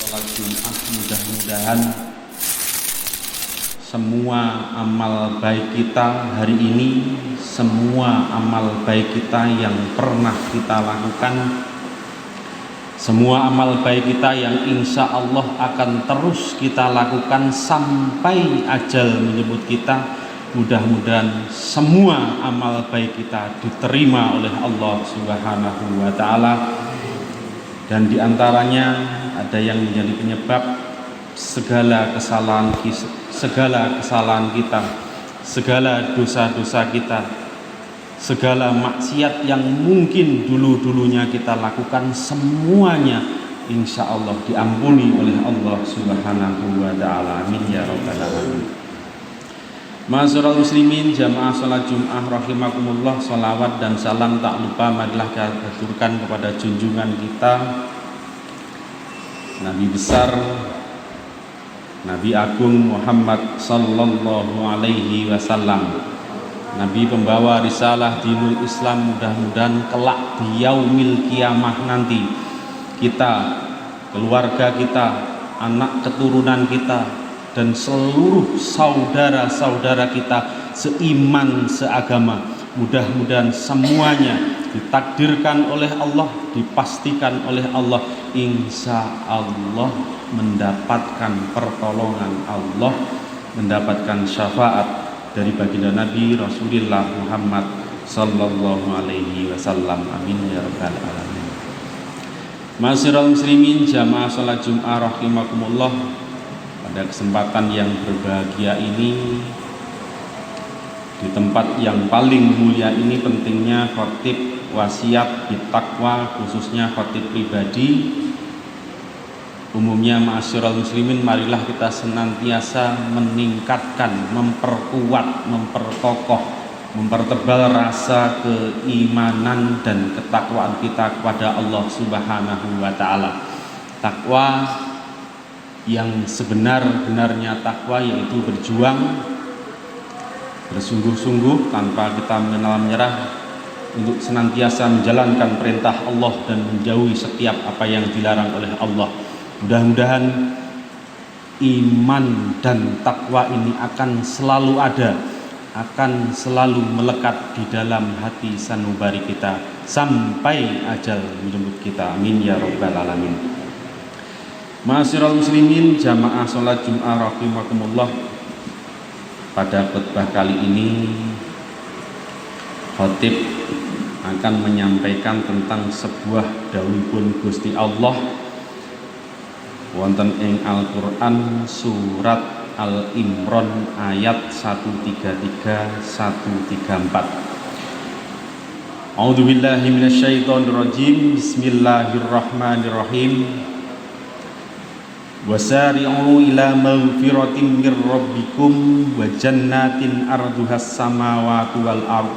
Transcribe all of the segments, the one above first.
sholat Jumat, mudah-mudahan semua amal baik kita hari ini, semua amal baik kita yang pernah kita lakukan, semua amal baik kita yang insya Allah akan terus kita lakukan sampai ajal menyebut kita, mudah-mudahan semua amal baik kita diterima oleh Allah Subhanahu wa Ta'ala. Dan diantaranya ada yang menjadi penyebab segala kesalahan kita, segala dosa-dosa kita, segala maksiat yang mungkin dulu-dulunya kita lakukan, semuanya insya Allah diampuni oleh Allah Subhanahu wa Ta'ala. Amin ya rabbal alamin. Ma'asyiral muslimin, jamaah salat Jum'ah rahimakumullah, salawat dan salam tak lupa marilah kita haturkan kepada junjungan kita, Nabi besar, Nabi Agung Muhammad sallallahu alaihi wasallam, Nabi pembawa risalah dinul Islam. Mudah-mudahan kelak di yaumil kiamah nanti kita, keluarga kita, anak keturunan kita, dan seluruh saudara-saudara kita seiman, seagama, mudah-mudahan semuanya ditakdirkan oleh Allah, dipastikan oleh Allah, insya Allah mendapatkan pertolongan Allah, mendapatkan syafaat dari baginda Nabi Rasulullah Muhammad sallallahu alaihi wasallam. Amin ya rabbal alamin. Ma'asyiral muslimin, jamaah salat Jum'ah rahimakumullah, pada kesempatan yang berbahagia ini, di tempat yang paling mulia ini, pentingnya khotib wasiat bertakwa, khususnya khotib pribadi. Umumnya ma'asyiral muslimin, marilah kita senantiasa meningkatkan, memperkuat, memperkokoh, mempertebal rasa keimanan dan ketakwaan kita kepada Allah Subhanahu wa Ta'ala. Takwa yang sebenar-benarnya takwa, yaitu berjuang bersungguh-sungguh tanpa kita mengenal menyerah untuk senantiasa menjalankan perintah Allah dan menjauhi setiap apa yang dilarang oleh Allah. Mudah-mudahan iman dan takwa ini akan selalu ada, akan selalu melekat di dalam hati sanubari kita sampai ajal menjemput kita. Amin ya rabbal alamin. Ma'asyiral muslimin, jamaah salat Jum'ah rahimakumullah, pada khutbah kali ini khatib akan menyampaikan tentang sebuah dawuhipun Gusti Allah wonten ing Al-Qur'an surat Al-Imran ayat 133 134. A'udzubillahi minasyaitonirrajim. Bismillahirrahmanirrahim. Wasari'u ila maghfiratin mir rabbikum wa jannatin arduhas samawati wal ardh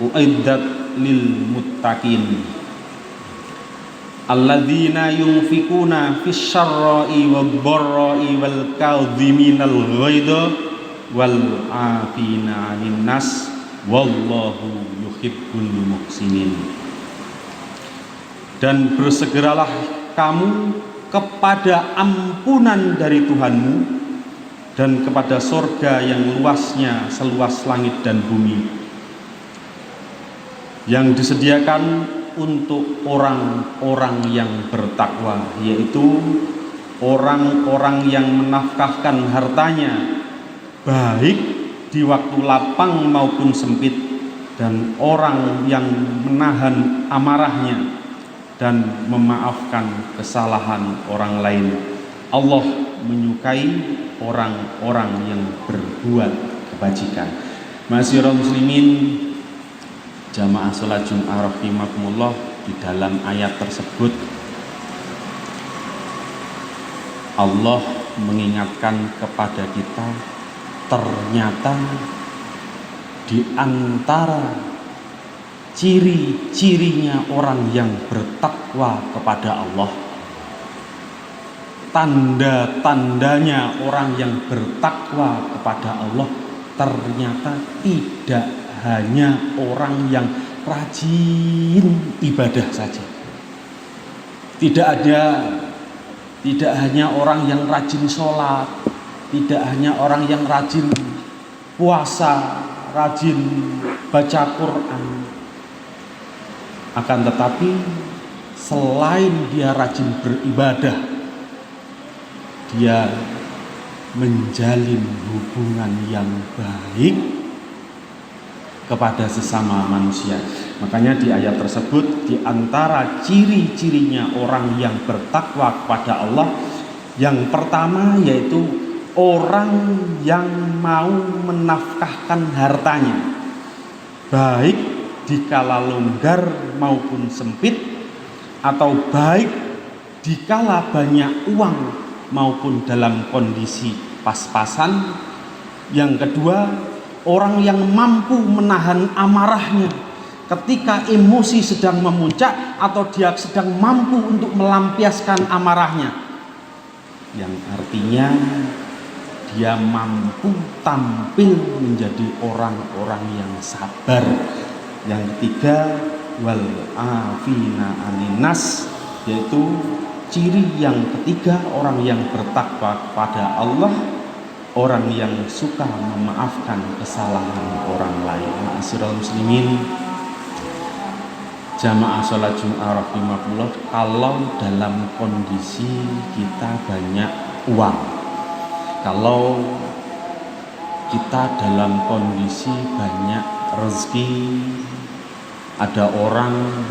uiddat lil muttaqin alladzina yunfikuna fis syarra'i wad dharra'i wal kadhiminal ghaidha wal 'afina 'anil nas wallahu yuhibbul muhsinin. Dan bersegeralah kamu kepada ampunan dari Tuhanmu dan kepada surga yang luasnya seluas langit dan bumi, yang disediakan untuk orang-orang yang bertakwa, yaitu orang-orang yang menafkahkan hartanya baik di waktu lapang maupun sempit, dan orang yang menahan amarahnya dan memaafkan kesalahan orang lain. Allah menyukai orang-orang yang berbuat kebajikan. Ma'asyiral muslimin, jamaah salat Jum'ah rahimakumullah, di dalam ayat tersebut Allah mengingatkan kepada kita, ternyata di antara ciri-cirinya orang yang bertakwa kepada Allah, tanda-tandanya orang yang bertakwa kepada Allah, ternyata tidak hanya orang yang rajin ibadah saja. Tidak ada tidak hanya orang yang rajin sholat, tidak hanya orang yang rajin puasa, rajin baca Quran, akan tetapi selain dia rajin beribadah, dia menjalin hubungan yang baik kepada sesama manusia. Makanya di ayat tersebut, di antara ciri-cirinya orang yang bertakwa kepada Allah, yang pertama yaitu orang yang mau menafkahkan hartanya, baik dikala longgar maupun sempit, atau baik dikala banyak uang maupun dalam kondisi pas-pasan. Yang kedua, orang yang mampu menahan amarahnya ketika emosi sedang memuncak atau dia sedang mampu untuk melampiaskan amarahnya, yang artinya dia mampu tampil menjadi orang-orang yang sabar. Yang ketiga, wal afina aninas, yaitu ciri yang ketiga orang yang bertakwa kepada Allah, orang yang suka memaafkan kesalahan orang lain. Ma'asyiral muslimin, jamaah sholat Jumat rahimahullah, kalau dalam kondisi kita banyak uang, kalau kita dalam kondisi banyak rezeki, ada orang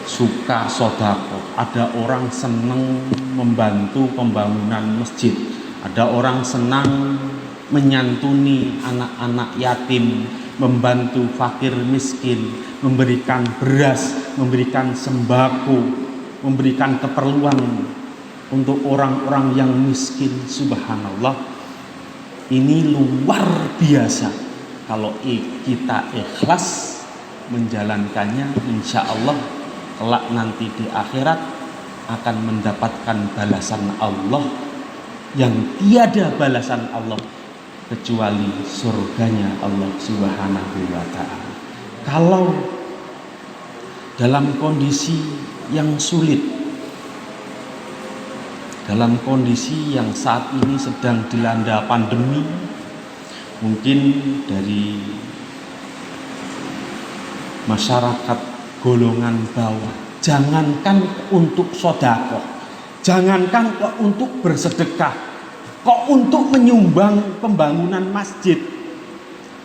suka sodako, ada orang senang membantu pembangunan masjid, ada orang senang menyantuni anak-anak yatim, membantu fakir miskin, memberikan beras, memberikan sembako, memberikan keperluan untuk orang-orang yang miskin. Subhanallah, ini luar biasa. Kalau kita ikhlas menjalankannya, insya Allah kelak nanti di akhirat akan mendapatkan balasan Allah yang tiada balasan Allah kecuali surganya Allah Subhanahu wa ta'ala. Kalau dalam kondisi yang sulit, dalam kondisi yang saat ini sedang dilanda pandemi, mungkin dari masyarakat golongan bawah, jangankan untuk sedekah, jangankan kok untuk bersedekah, kok untuk menyumbang pembangunan masjid,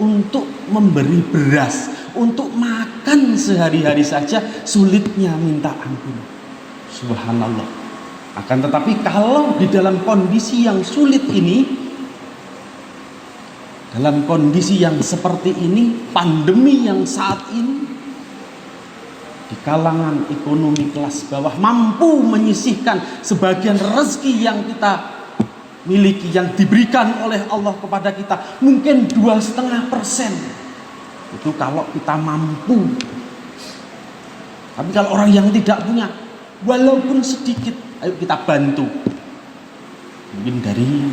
untuk memberi beras, untuk makan sehari-hari saja sulitnya minta ampun. Subhanallah. Akan tetapi kalau di dalam kondisi yang sulit ini, dalam kondisi yang seperti ini, pandemi yang saat ini, di kalangan ekonomi kelas bawah mampu menyisihkan sebagian rezeki yang kita miliki, yang diberikan oleh Allah kepada kita, mungkin 2,5%. Itu kalau kita mampu. Tapi kalau orang yang tidak punya, walaupun sedikit, ayo kita bantu. Mungkin dari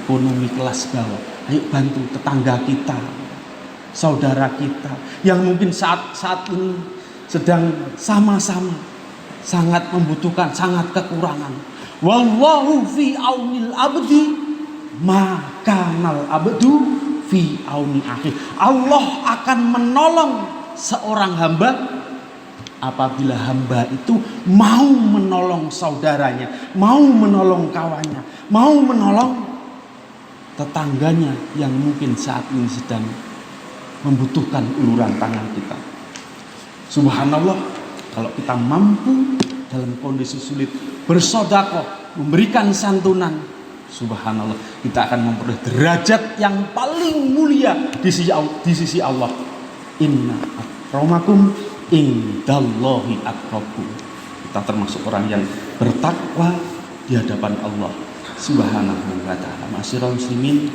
ekonomi kelas bawah, ayo bantu tetangga kita, saudara kita yang mungkin saat ini sedang sama-sama sangat membutuhkan, sangat kekurangan. Wallahu fi aunil abdi makanal abdu fi auni akhi. Allah akan menolong seorang hamba apabila hamba itu mau menolong saudaranya, mau menolong kawannya, mau menolong tetangganya yang mungkin saat ini sedang membutuhkan uluran tangan kita. Subhanallah, kalau kita mampu dalam kondisi sulit bersedekah, memberikan santunan, subhanallah, kita akan memperoleh derajat yang paling mulia di sisi Allah. Inna akramakum indallahi atqakum. Kita termasuk orang yang bertakwa di hadapan Allah Subhanahu wa ta'ala. Ma'asyiral muslimin,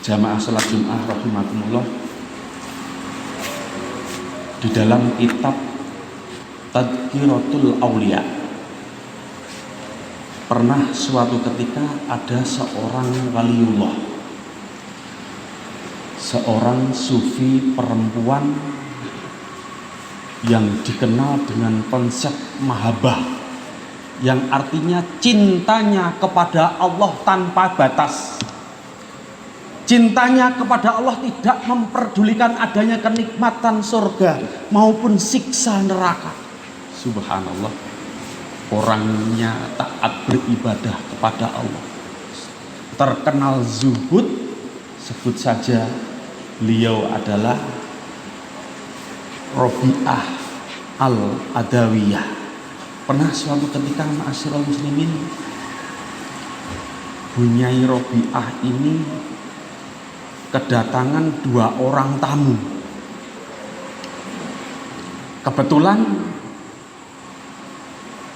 jamaah salat Jumat rahimakumullah. Di dalam kitab Tadhkiratul Aulia, pernah suatu ketika ada seorang waliullah, seorang sufi perempuan yang dikenal dengan konsep mahabbah, yang artinya cintanya kepada Allah tanpa batas. Cintanya kepada Allah tidak memperdulikan adanya kenikmatan surga maupun siksa neraka. Subhanallah, orangnya taat beribadah kepada Allah, terkenal zuhud, sebut saja beliau adalah Rabi'ah al-Adawiyah. Pernah suatu ketika ma'asyiral muslimin, Bunyai Rabi'ah ini kedatangan 2 orang tamu. Kebetulan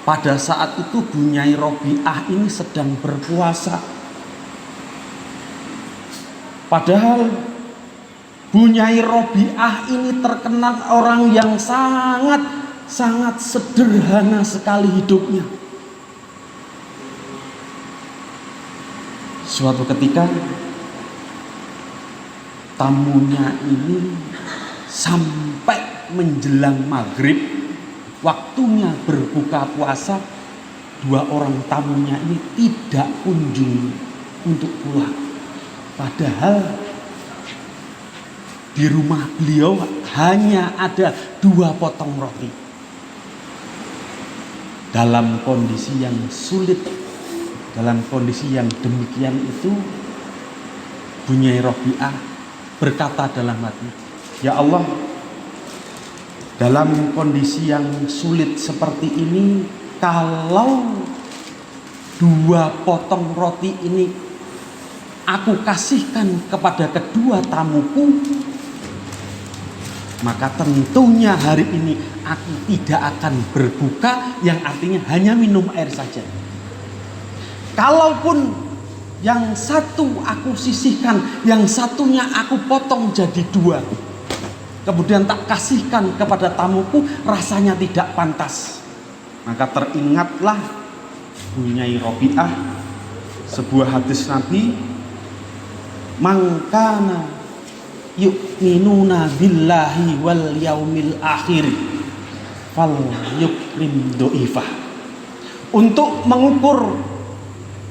pada saat itu Bunyai Rabi'ah ini sedang berpuasa. Padahal Bunyai Rabi'ah ini terkenal orang yang sangat sederhana sekali hidupnya. Suatu ketika tamunya ini sampai menjelang maghrib, waktunya berbuka puasa, 2 orang tamunya ini tidak kunjung untuk pulang. Padahal di rumah beliau hanya ada 2 potong roti. Dalam kondisi yang sulit, dalam kondisi yang demikian itu, Bunyai Rabi'ah berkata dalam hati, ya Allah, dalam kondisi yang sulit seperti ini, kalau 2 potong roti ini aku kasihkan kepada kedua tamuku, maka tentunya hari ini aku tidak akan berbuka, yang artinya hanya minum air saja. Kalaupun yang satu aku sisihkan, yang satunya aku potong jadi 2, kemudian tak kasihkan kepada tamuku, rasanya tidak pantas. Maka teringatlah Bunyai Rabi'ah sebuah hadis Nabi, mangkana yu'minuna billahi wal yaumil akhir fal yukrim do'ifah. Untuk mengukur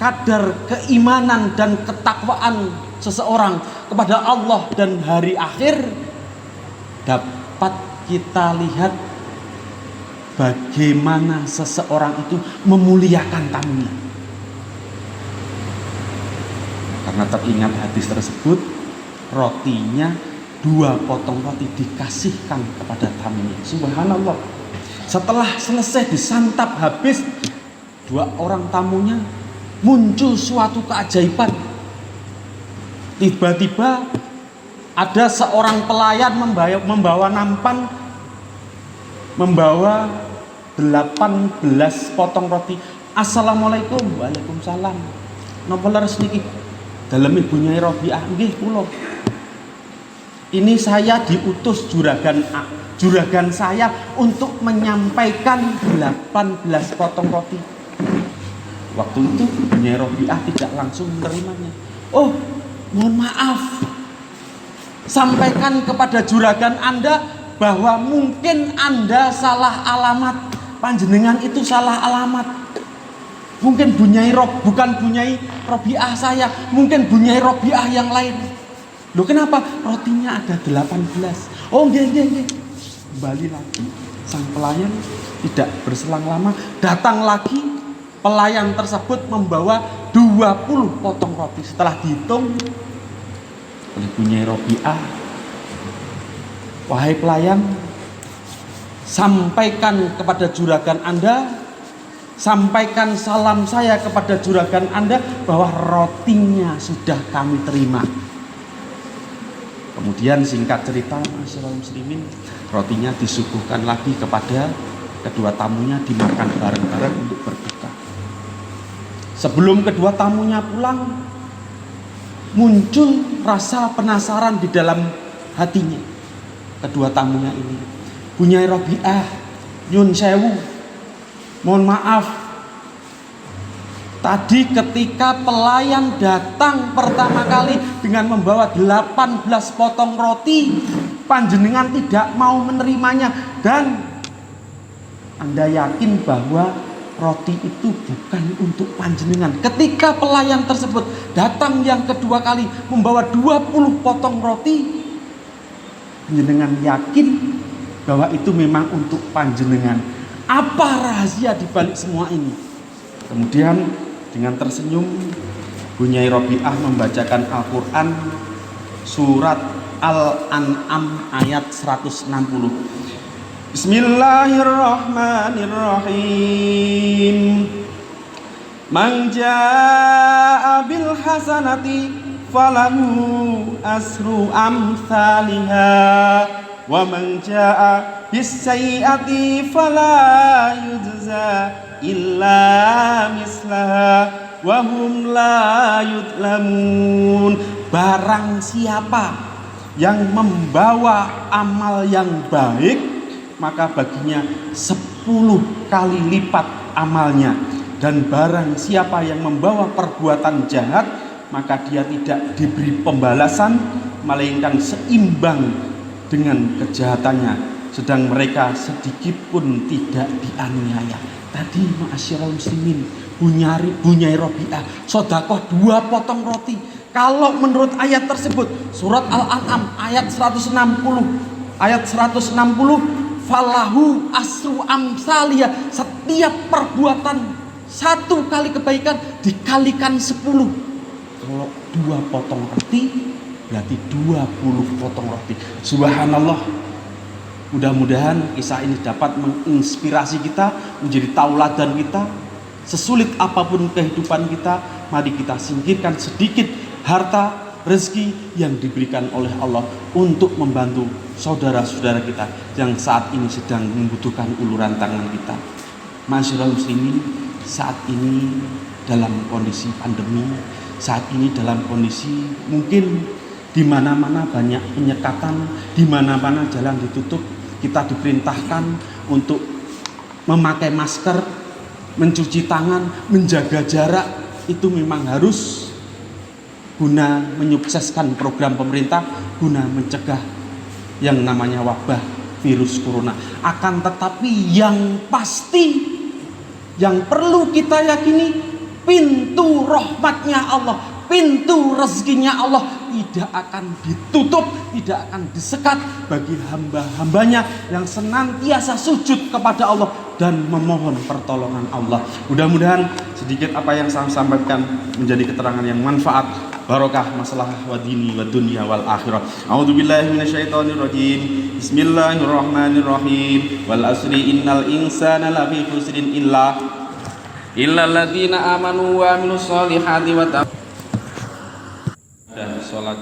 kadar keimanan dan ketakwaan seseorang kepada Allah dan hari akhir, dapat kita lihat bagaimana seseorang itu memuliakan tamunya. Karena teringat hadis tersebut, rotinya 2 potong roti dikasihkan kepada tamunya. Subhanallah, setelah selesai disantap habis, 2 orang tamunya muncul suatu keajaiban. Tiba-tiba ada seorang pelayan membawa nampan, membawa 18 potong roti. Assalamualaikum. Waalaikumsalam. Napa leres niki? Dalem Bunyai Rabi'ah. Nggih kula. Ini saya diutus juragan saya untuk menyampaikan 18 potong roti. Waktu itu Bunyai Rabi'ah tidak langsung menerimanya. Oh, mohon maaf, sampaikan kepada juragan Anda bahwa mungkin Anda salah alamat. Panjenengan itu salah alamat. Mungkin bukan Bunyai Rabi'ah saya, mungkin Bunyai Rabi'ah yang lain. Loh, kenapa? Rotinya ada 18. Oh, nggih. Kembali lagi. Sang pelayan tidak berselang lama datang lagi. Pelayan tersebut membawa 20 potong roti. Setelah dihitung oleh Bunyai Rabi'ah, wahai pelayan, sampaikan kepada juragan Anda, sampaikan salam saya kepada juragan Anda bahwa rotinya sudah kami terima. Kemudian singkat cerita, masyaallah muslimin, rotinya disuguhkan lagi kepada kedua tamunya, dimakan bareng-bareng untuk berbuka. Sebelum kedua tamunya pulang, muncul rasa penasaran di dalam hatinya. Kedua tamunya ini, Bunyai Rabi'ah, nyun sewu, mohon maaf, tadi ketika pelayan datang pertama kali dengan membawa 18 potong roti, panjenengan tidak mau menerimanya, dan Anda yakin bahwa roti itu bukan untuk panjenengan. Ketika pelayan tersebut datang yang kedua kali membawa 20 potong roti, panjenengan yakin bahwa itu memang untuk panjenengan. Apa rahasia di balik semua ini? Kemudian dengan tersenyum Bunyai Robi'ah membacakan Al-Quran surat Al-An'am ayat 160. Bismillahirrahmanirrahim. Man jaa'a bil hasanati falahu asru amsalha wa man jaa'a bis sayyi'ati fala yujza illa mislaha wa hum la yudlamun. Barang siapa yang membawa amal yang baik, maka baginya 10 kali lipat amalnya. Dan barang siapa yang membawa perbuatan jahat, maka dia tidak diberi pembalasan, melainkan seimbang dengan kejahatannya. Sedang mereka sedikit pun tidak dianiaya. Tadi ma'asyiral muslimin, Bunyai Robi'ah sedekah 2 potong roti. Kalau menurut ayat tersebut, surat Al-An'am ayat 160, falahu asru amsalia, setiap perbuatan 1 kali kebaikan dikalikan 10. Kalau 2 potong roti berarti 20 potong roti. Subhanallah. Mudah-mudahan kisah ini dapat menginspirasi kita, menjadi tauladan kita. Sesulit apapun kehidupan kita, mari kita singkirkan sedikit harta rezeki yang diberikan oleh Allah untuk membantu saudara-saudara kita yang saat ini sedang membutuhkan uluran tangan kita. Masyaallah muslimin, saat ini dalam kondisi pandemi, saat ini dalam kondisi mungkin di mana-mana banyak penyekatan, di mana-mana jalan ditutup, kita diperintahkan untuk memakai masker, mencuci tangan, menjaga jarak. Itu memang harus guna menyukseskan program pemerintah, guna mencegah yang namanya wabah virus corona. Akan tetapi yang pasti, yang perlu kita yakini, pintu rahmatnya Allah, pintu rezekinya Allah tidak akan ditutup, tidak akan disekat bagi hamba-hambanya yang senantiasa sujud kepada Allah dan memohon pertolongan Allah. Mudah-mudahan sedikit apa yang saya sampaikan menjadi keterangan yang manfaat, barokah masalah wa dini wa dunya wal akhirah. A'udzubillahi minasyaitonirrajim. Bismillahirrahmanirrahim. Wal asri innal insana lafi khusrin illa alladzina amanu wa amilus solihati wa salat